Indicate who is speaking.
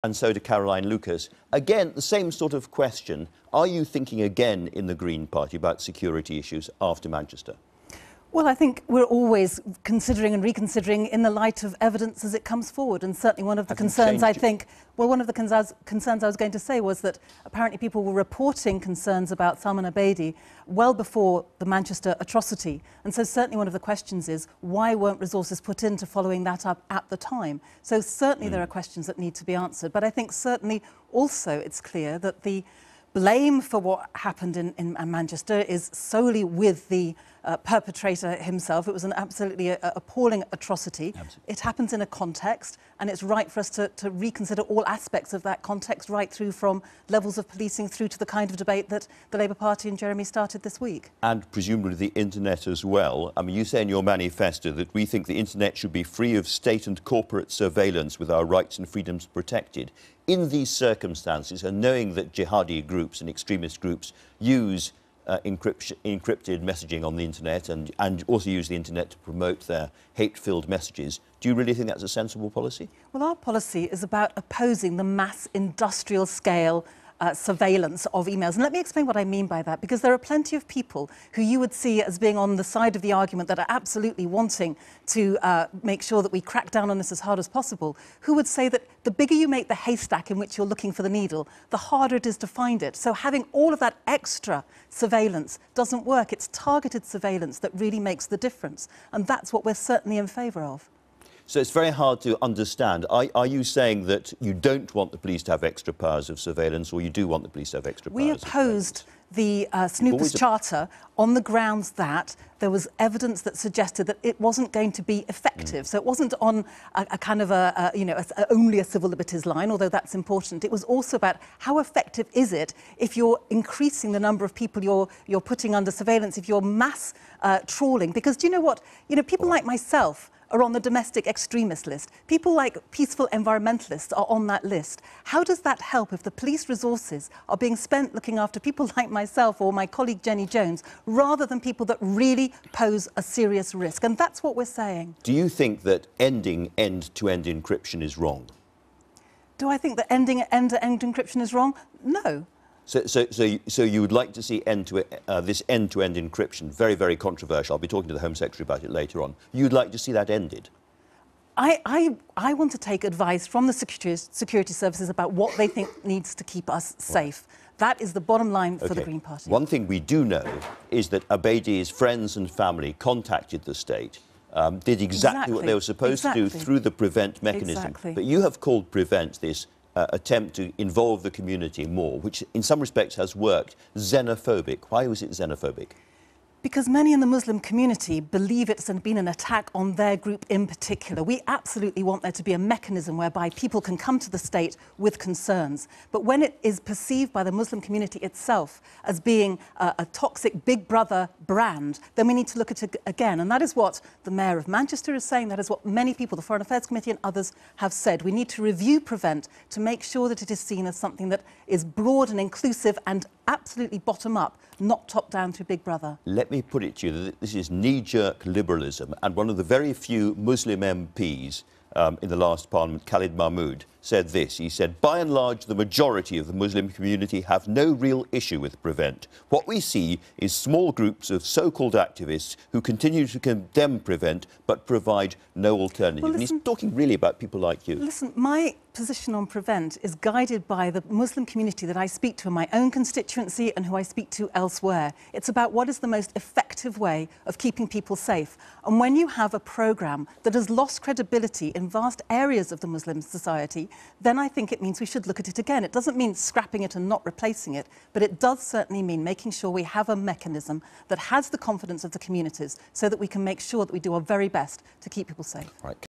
Speaker 1: And so to Caroline Lucas. Again, the same sort of question. Are you thinking again in the Green Party about security issues after Manchester?
Speaker 2: Well, I think we're always considering and reconsidering in the light of evidence as it comes forward. And certainly one of the concerns, I think, well, one of the concerns I was going to say was that apparently people were reporting concerns about Salman Abedi well before the Manchester atrocity. And so certainly one of the questions is, why weren't resources put into following that up at the time? So certainly there are questions that need to be answered. But I think certainly also it's clear that the blame for what happened in Manchester is solely with the perpetrator himself. It was an absolutely appalling atrocity. Absolutely. It happens in a context, and it's right for us to reconsider all aspects of that context, right through from levels of policing through to the kind of debate that the Labour Party and Jeremy started this week. And
Speaker 1: presumably the internet as well. I mean, you say in your manifesto that we think the internet should be free of state and corporate surveillance with our rights and freedoms protected. In these circumstances, and knowing that jihadi groups and extremist groups use encrypted messaging on the internet and also use the internet to promote their hate-filled messages, do you really think that's a sensible policy?
Speaker 2: Well, our policy is about opposing the mass industrial scale surveillance of emails. And let me explain what I mean by that, because there are plenty of people who you would see as being on the side of the argument that are absolutely wanting to make sure that we crack down on this as hard as possible, who would say that the bigger you make the haystack in which you're looking for the needle, the harder it is to find it. So having all of that extra surveillance doesn't work. It's targeted surveillance that really makes the difference. And that's what we're certainly in favour of.
Speaker 1: So it's very hard to understand. Are you saying that you don't want the police to have extra powers of surveillance, or you do want the police to have extra powers?
Speaker 2: We opposed the Snoopers Charter on the grounds that there was evidence that suggested that it wasn't going to be effective. So it wasn't on a kind of only a civil liberties line, although that's important. It was also about how effective is it if you're increasing the number of people you're putting under surveillance, if you're mass trawling. Because do you know what? You know, people like myself are on the domestic extremist list. People like peaceful environmentalists are on that list. How does that help if the police resources are being spent looking after people like myself or my colleague Jenny Jones, rather than people that really pose a serious risk? And that's what we're saying.
Speaker 1: Do you think that ending end-to-end encryption is wrong?
Speaker 2: Do I think that ending end-to-end encryption is wrong? No.
Speaker 1: So you would like to see this end-to-end encryption, very, very controversial. I'll be talking to the Home Secretary about it later on. You'd like to see that ended?
Speaker 2: I want to take advice from the security services about what they think needs to keep us safe. That is the bottom line for the Green Party.
Speaker 1: One thing we do know is that Abedi's friends and family contacted the state, did exactly what they were supposed to do through the PREVENT mechanism. But you have called PREVENT this attempt to involve the community more, which in some respects has worked, xenophobic. Why was it xenophobic?
Speaker 2: Because many in the Muslim community believe it's been an attack on their group in particular. We absolutely want there to be a mechanism whereby people can come to the state with concerns. But when it is perceived by the Muslim community itself as being a toxic Big Brother brand, then we need to look at it again. And that is what the Mayor of Manchester is saying. That is what many people, the Foreign Affairs Committee and others, have said. We need to review PREVENT to make sure that it is seen as something that is broad and inclusive and absolutely bottom-up, not top-down through Big Brother.
Speaker 1: Let me put it to you that this is knee-jerk liberalism, and one of the very few Muslim MPs in the last Parliament, Khalid Mahmood, said this. He said, by and large, the majority of the Muslim community have no real issue with PREVENT. What we see is small groups of so-called activists who continue to condemn PREVENT but provide no alternative.
Speaker 2: Well,
Speaker 1: and he's talking really about people like you.
Speaker 2: Listen, my position on PREVENT is guided by the Muslim community that I speak to in my own constituency and who I speak to elsewhere. It's about what is the most effective way of keeping people safe. And when you have a programme that has lost credibility in vast areas of the Muslim society, then I think it means we should look at it again. It doesn't mean scrapping it and not replacing it, but it does certainly mean making sure we have a mechanism that has the confidence of the communities so that we can make sure that we do our very best to keep people safe.
Speaker 1: Right.